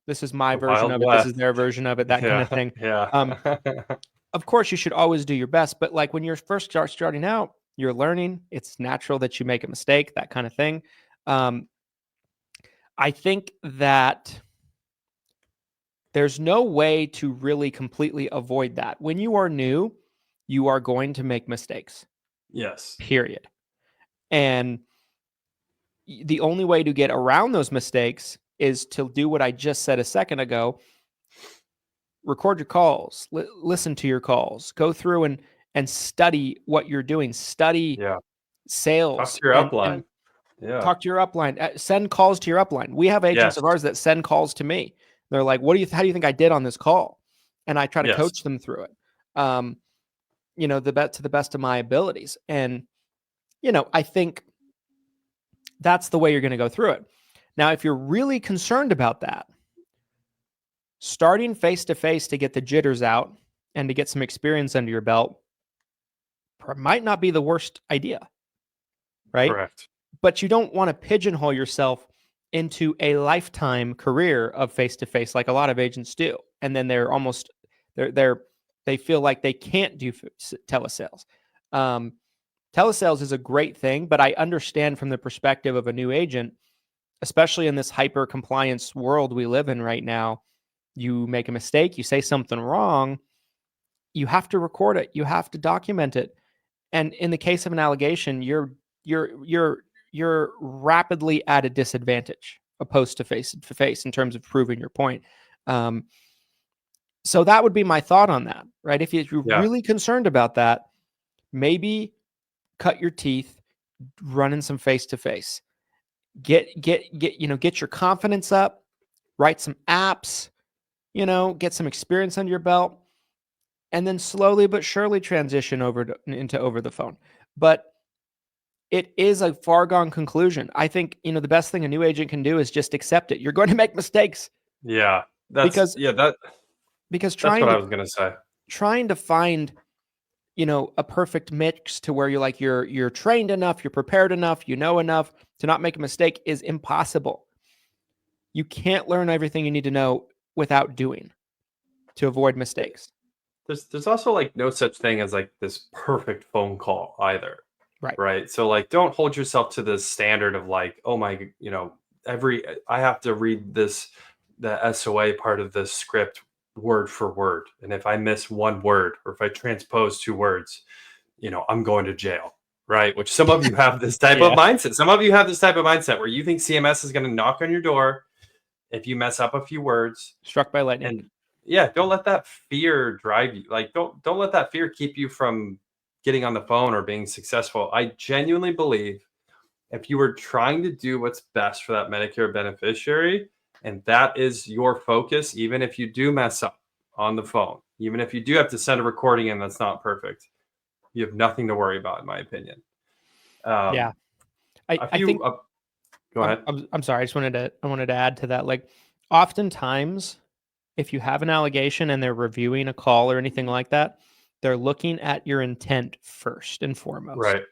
this is my version Wild of it. West. This is their version of it, that kind of thing. Yeah. Of course, you should always do your best, but like when you're first starting out, you're learning. It's natural that you make a mistake, that kind of thing. I think that there's no way to really completely avoid that. When you are new, you are going to make mistakes. Yes. Period. And the only way to get around those mistakes is to do what I just said a second ago. Record your calls, listen to your calls, go through and study what you're doing, study sales. Talk to your upline. Talk to your upline. Send calls to your upline. We have agents of ours that send calls to me. They're like, how do you think I did on this call? And I try to coach them through it. To the best of my abilities. And, I think that's the way you're going to go through it. Now, if you're really concerned about that, starting face-to-face to get the jitters out and to get some experience under your belt might not be the worst idea, right? Correct. But you don't want to pigeonhole yourself into a lifetime career of face-to-face like a lot of agents do. And then they're almost, they feel like they can't do telesales. Telesales is a great thing, but I understand from the perspective of a new agent, especially in this hyper compliance world we live in right now. You make a mistake, you say something wrong, you have to record it, you have to document it. And in the case of an allegation, you're rapidly at a disadvantage opposed to face-to-face in terms of proving your point. So that would be my thought on that, right? If you're really concerned about that, maybe cut your teeth running some face-to-face. Get your confidence up, write some apps, get some experience under your belt, and then slowly but surely transition into over the phone. But it is a far gone conclusion. I think, the best thing a new agent can do is just accept it. You're going to make mistakes. Yeah. That's what I was going to say. Trying to find, a perfect mix to where you're trained enough, you're prepared enough, enough to not make a mistake is impossible. You can't learn everything you need to know without doing to avoid mistakes. There's also like no such thing as like this perfect phone call either. Right. So like, don't hold yourself to the standard of like, oh my, I have to read the SOA part of the script word for word. And if I miss one word or if I transpose two words, I'm going to jail. Right. Which some of you have this type of mindset. Some of you have this type of mindset where you think CMS is going to knock on your door if you mess up a few words. Struck by lightning. And don't let that fear drive you. Like, don't let that fear keep you from getting on the phone or being successful. I genuinely believe if you are trying to do what's best for that Medicare beneficiary, and that is your focus, even if you do mess up on the phone, even if you do have to send a recording in that's not perfect, you have nothing to worry about, in my opinion. I think. Go ahead. I'm sorry. I wanted to add to that. Like, oftentimes, if you have an allegation and they're reviewing a call or anything like that, they're looking at your intent first and foremost. Right.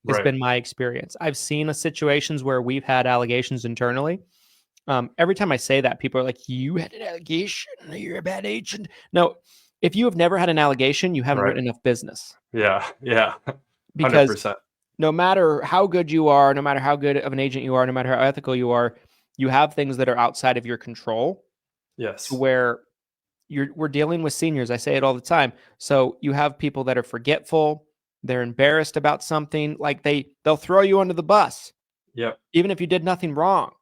It's been my experience. I've seen situations where we've had allegations internally. Every time I say that, people are like, you had an allegation, you're a bad agent. No, if you have never had an allegation, you haven't written enough business. Yeah. 100%. Because no matter how good you are, no matter how good of an agent you are, no matter how ethical you are, you have things that are outside of your control. Yes. Where we're dealing with seniors. I say it all the time. So you have people that are forgetful. They're embarrassed about something. Like they'll throw you under the bus. Yep. Even if you did nothing wrong.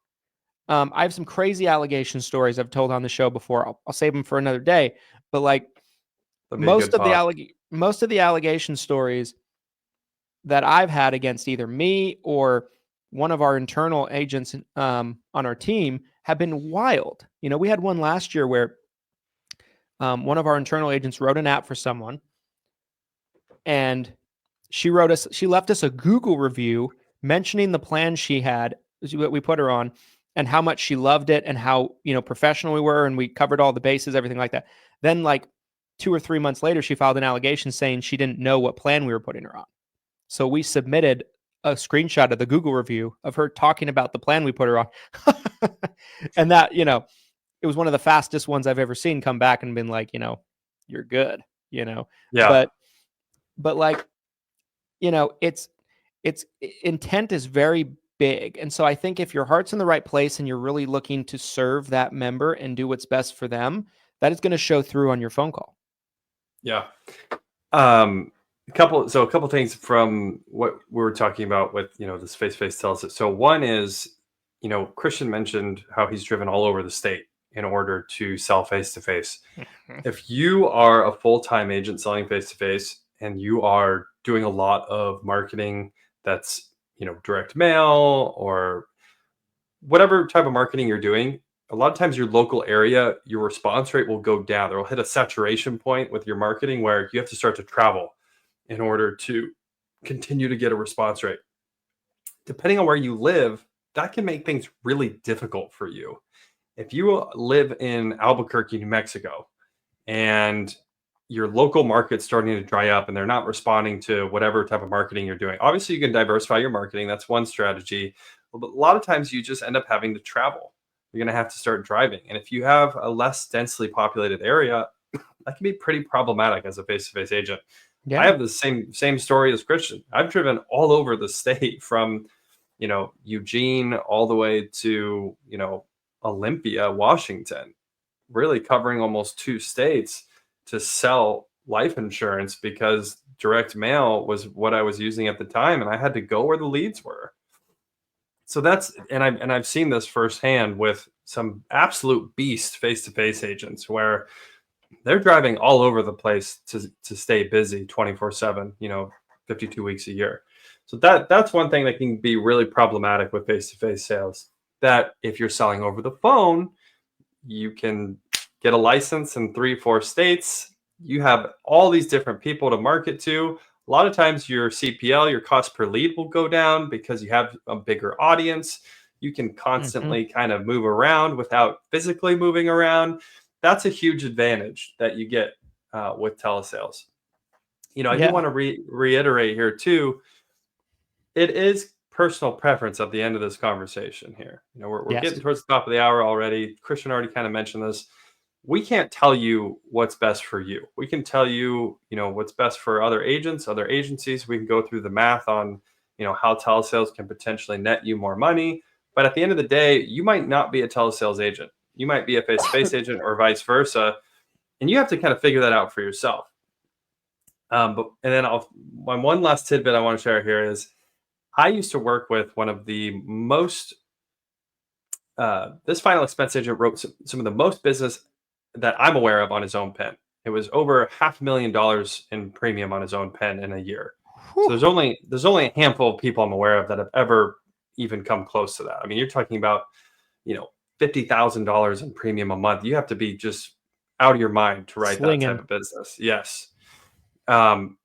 I have some crazy allegation stories I've told on the show before. I'll save them for another day. But like most of the allegation stories that I've had against either me or one of our internal agents on our team have been wild. We had one last year where one of our internal agents wrote an app for someone, and she left us a Google review mentioning the plan she had, what we put her on, and how much she loved it and how, professional we were, and we covered all the bases, everything like that. Then like 2 or 3 months later, she filed an allegation saying she didn't know what plan we were putting her on. So we submitted a screenshot of the Google review of her talking about the plan we put her on. And that, it was one of the fastest ones I've ever seen come back and been like, you're good, Yeah. But like, it's intent is very big. And so I think if your heart's in the right place and you're really looking to serve that member and do what's best for them, that is going to show through on your phone call. Yeah. A couple things from what we were talking about with, this face-to-face tells. So one is, Christian mentioned how he's driven all over the state in order to sell face-to-face. If you are a full-time agent selling face-to-face and you are doing a lot of marketing that's, direct mail or whatever type of marketing you're doing, a lot of times your local area, your response rate will go down. They'll hit a saturation point with your marketing where you have to start to travel in order to continue to get a response rate. Depending on where you live, that can make things really difficult for you. If you live in Albuquerque, New Mexico, and your local market's starting to dry up and they're not responding to whatever type of marketing you're doing, obviously you can diversify your marketing. That's one strategy. But a lot of times you just end up having to travel. You're going to have to start driving. And if you have a less densely populated area, that can be pretty problematic as a face-to-face agent. Yeah. I have the same story as Christian. I've driven all over the state from, Eugene all the way to, Olympia, Washington, really covering almost 2 states to sell life insurance because direct mail was what I was using at the time. And I had to go where the leads were. So I've seen this firsthand with some absolute beast face-to-face agents where they're driving all over the place to stay busy 24/7, 52 weeks a year. So that's one thing that can be really problematic with face-to-face sales, that if you're selling over the phone, you can get a license in 3-4 states. You have all these different people to market to. A lot of times your CPL, your cost per lead, will go down because you have a bigger audience. You can constantly kind of move around without physically moving around. That's a huge advantage that you get with telesales. I do want to reiterate here too. It is personal preference at the end of this conversation here. We're getting towards the top of the hour already. Christian already kind of mentioned this. We can't tell you what's best for you. We can tell you, what's best for other agents, other agencies. We can go through the math on, how telesales can potentially net you more money. But at the end of the day, you might not be a telesales agent. You might be a face-to-face agent or vice versa. And you have to kind of figure that out for yourself. One last tidbit I want to share here is I used to work with one of the most, this final expense agent wrote some of the most business that I'm aware of on his own pen. It was over $500,000 in premium on his own pen in a year. Whew. So there's only a handful of people I'm aware of that have ever even come close to that. I mean, you're talking about, $50,000 in premium a month. You have to be just out of your mind to write that type of business. Yes. And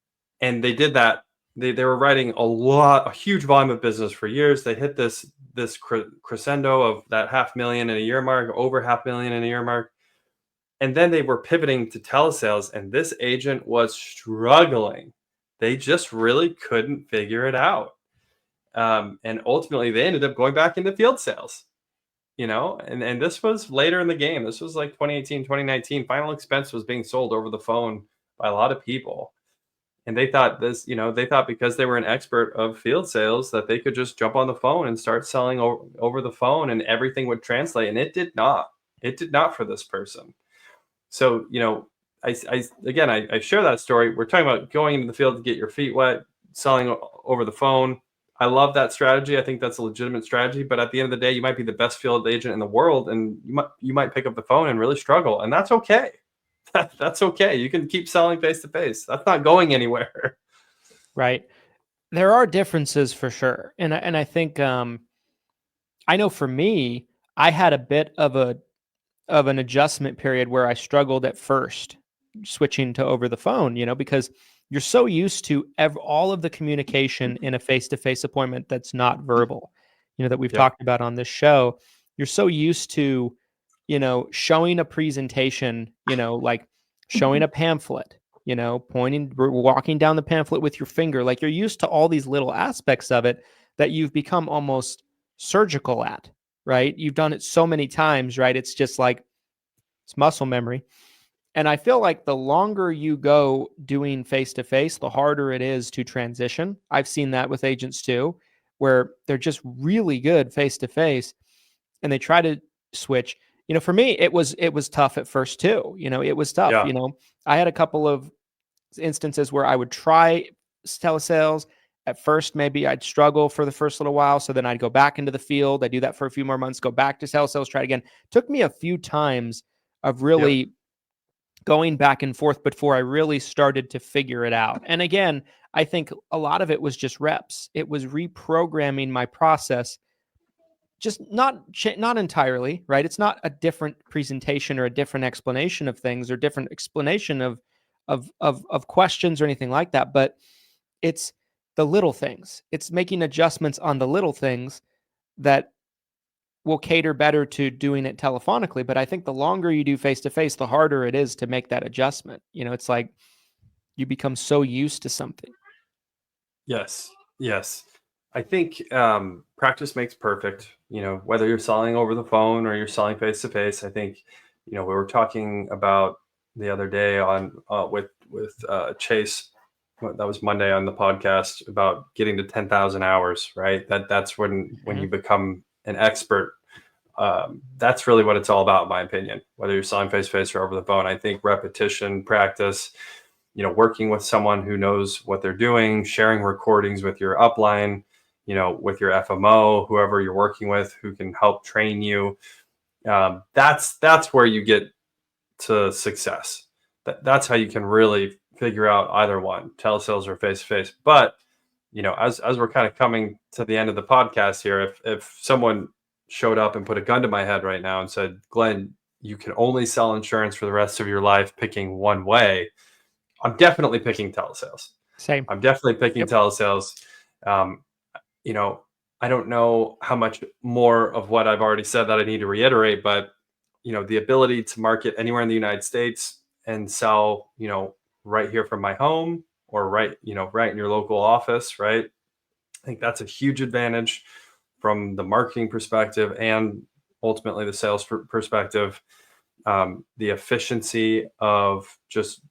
they did that. They were writing a huge volume of business for years. They hit this crescendo of that $500,000 in a year mark, over $500,000 in a year mark. And then they were pivoting to telesales, and this agent was struggling. They just really couldn't figure it out. And ultimately they ended up going back into field sales, and this was later in the game. This was like 2018, 2019. Final expense was being sold over the phone by a lot of people. And they thought because they were an expert of field sales that they could just jump on the phone and start selling over the phone and everything would translate. And it did not. It did not for this person. So, I share that story. We're talking about going into the field to get your feet wet, selling over the phone. I love that strategy. I think that's a legitimate strategy. But at the end of the day, you might be the best field agent in the world, and you might pick up the phone and really struggle, and that's okay. That's okay. You can keep selling face to face. That's not going anywhere. Right. There are differences for sure, and I think I know for me, I had a bit of an adjustment period where I struggled at first switching to over the phone, because you're so used to all of the communication in a face-to-face appointment that's not verbal, that we've talked about on this show. You're so used to, showing a presentation, like showing a pamphlet, walking down the pamphlet with your finger. Like you're used to all these little aspects of it that you've become almost surgical at, right? You've done it so many times, right? It's just like, it's muscle memory. And I feel like the longer you go doing face-to-face, the harder it is to transition. I've seen that with agents too, where they're just really good face-to-face and they try to switch. For me, it was tough at first too. It was tough. Yeah. I had a couple of instances where I would try telesales. At first, maybe I'd struggle for the first little while. So then I'd go back into the field. I do that for a few more months, go back to telesales, try it again. Took me a few times of really going back and forth before I really started to figure it out. And again, I think a lot of it was just reps. It was reprogramming my process, just not entirely, right? It's not a different presentation or a different explanation of things or different explanation of questions or anything like that, but it's the little things. It's making adjustments on the little things that will cater better to doing it telephonically. But I think the longer you do face-to-face, the harder it is to make that adjustment. It's like you become so used to something. Yes. I think practice makes perfect. Whether you're selling over the phone or you're selling face-to-face, I think, we were talking about the other day on with Chase. That was Monday on the podcast about getting to 10,000 hours, right? That's when you become an expert. That's really what it's all about, in my opinion, whether you're selling face-to-face or over the phone. I think repetition, practice, working with someone who knows what they're doing, sharing recordings with your upline, with your FMO, whoever you're working with, who can help train you. That's where you get to success. That's how you can really figure out either one, telesales or face-to-face. But, as we're kind of coming to the end of the podcast here, if someone showed up and put a gun to my head right now and said, Glenn, you can only sell insurance for the rest of your life picking one way, I'm definitely picking telesales. Same. I'm definitely picking telesales. I don't know how much more of what I've already said that I need to reiterate, but, the ability to market anywhere in the United States and sell, right here from my home or right in your local office, right? I think that's a huge advantage from the marketing perspective and ultimately the sales perspective. The efficiency of just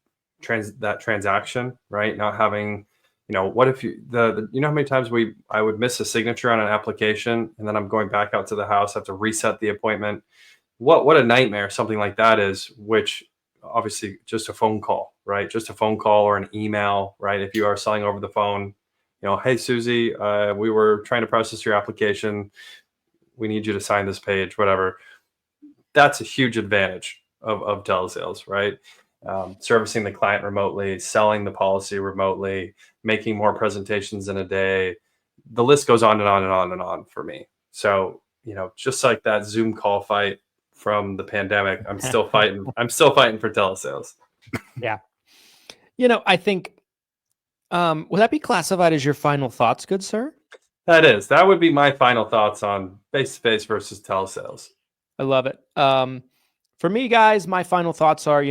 that transaction, right? Not having, what if how many times I would miss a signature on an application and then I'm going back out to the house, have to reset the appointment. What a nightmare something like that is, which obviously just a phone call, right? Just a phone call or an email, right? If you are selling over the phone, hey, Susie, we were trying to process your application. We need you to sign this page, whatever. That's a huge advantage of telesales, right? Servicing the client remotely, selling the policy remotely, making more presentations in a day. The list goes on and on and on and on for me. So, just like that Zoom call fight from the pandemic, I'm still fighting. I'm still fighting for telesales. Yeah. I think, would that be classified as your final thoughts, good sir? That would be my final thoughts on face-to-face versus telesales. I love it. For me, guys, my final thoughts are,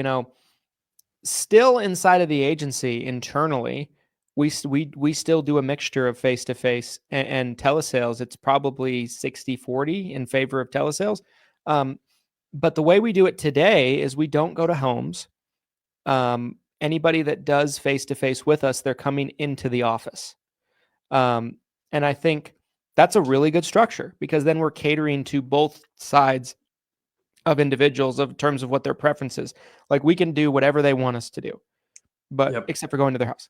still inside of the agency internally, we still do a mixture of face-to-face and telesales. It's probably 60-40 in favor of telesales. But the way we do it today is we don't go to homes. Anybody that does face-to-face with us, they're coming into the office. And I think that's a really good structure because then we're catering to both sides of individuals in terms of what their preferences. Like we can do whatever they want us to do, but except for going to their house.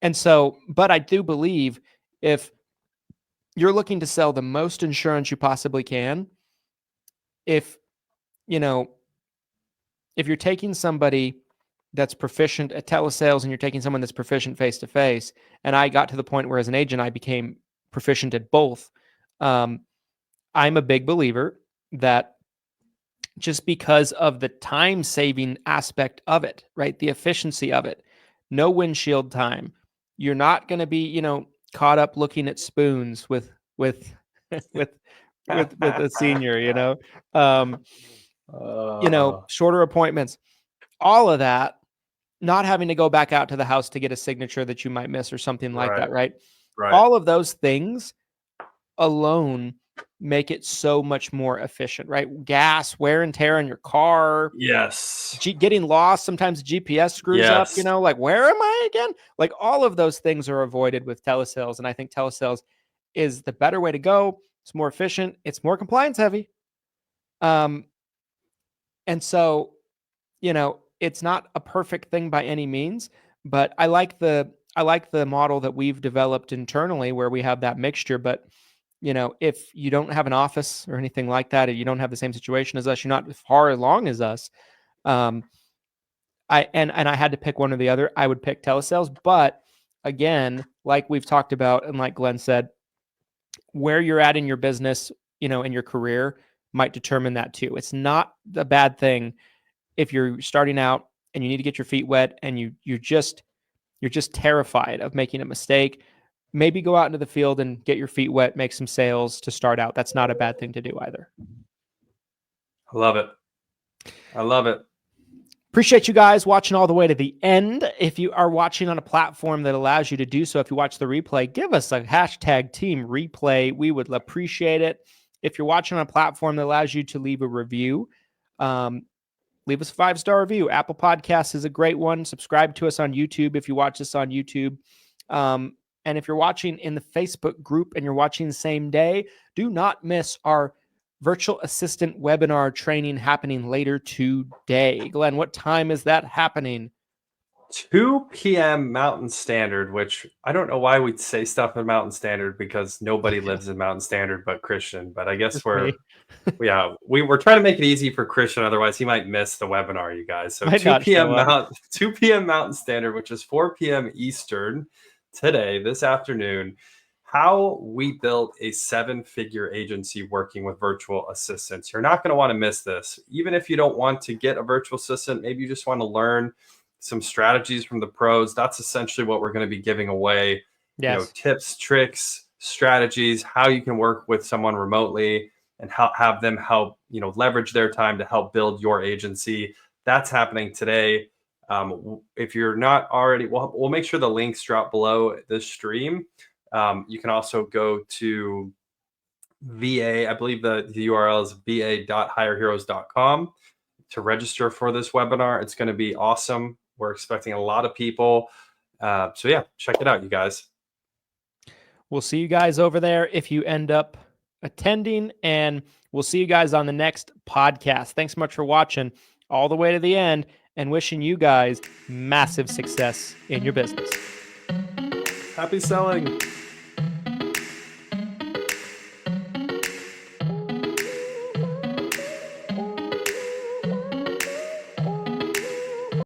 And so, but I do believe if you're looking to sell the most insurance you possibly can, if you're taking somebody that's proficient at telesales and you're taking someone that's proficient face-to-face, and I got to the point where as an agent, I became proficient at both. I'm a big believer that just because of the time-saving aspect of it, right? The efficiency of it, no windshield time. You're not going to be, caught up looking at spoons with a senior, shorter appointments, all of that, not having to go back out to the house to get a signature that you might miss or something like that, right? Right. All of those things alone make it so much more efficient, right? Gas, wear and tear on your car. Yes. Getting lost. Sometimes GPS screws up, like, where am I again? Like, all of those things are avoided with telesales. And I think telesales is the better way to go. It's more efficient. It's more compliance heavy. And so, it's not a perfect thing by any means, but I like the model that we've developed internally where we have that mixture. But if you don't have an office or anything like that, and you don't have the same situation as us, you're not far along as us. I had to pick one or the other. I would pick telesales, but again, like we've talked about, and like Glenn said, where you're at in your business, in your career might determine that too. It's not a bad thing if you're starting out and you need to get your feet wet and you're just terrified of making a mistake. Maybe go out into the field and get your feet wet, make some sales to start out. That's not a bad thing to do either. I love it. Appreciate you guys watching all the way to the end. If you are watching on a platform that allows you to do so, if you watch the replay, give us a hashtag team replay. We would appreciate it. If you're watching on a platform that allows you to leave a review, leave us a 5-star review. Apple Podcasts is a great one. Subscribe to us on YouTube if you watch us on YouTube. And if you're watching in the Facebook group and you're watching the same day, do not miss our virtual assistant webinar training happening later today. Glenn, what time is that happening? 2 p.m. Mountain Standard, which I don't know why we'd say stuff in Mountain Standard because nobody lives in Mountain Standard but Christian. But I guess we're trying to make it easy for Christian. Otherwise, he might miss the webinar, you guys. So 2 p.m. Mountain Standard, which is 4 p.m. Eastern this afternoon. How we built a 7-figure agency working with virtual assistants. You're not going to want to miss this. Even if you don't want to get a virtual assistant, maybe you just want to learn some strategies from the pros. That's essentially what we're going to be giving away. Yes. Tips, tricks, strategies, how you can work with someone remotely and have them help, leverage their time to help build your agency. That's happening today. If you're not already, we'll make sure the links drop below this stream. You can also go to VA. I believe the URL is va.hireheroes.com to register for this webinar. It's going to be awesome. We're expecting a lot of people. So yeah, check it out, you guys. We'll see you guys over there if you end up attending, and we'll see you guys on the next podcast. Thanks so much for watching all the way to the end and wishing you guys massive success in your business. Happy selling.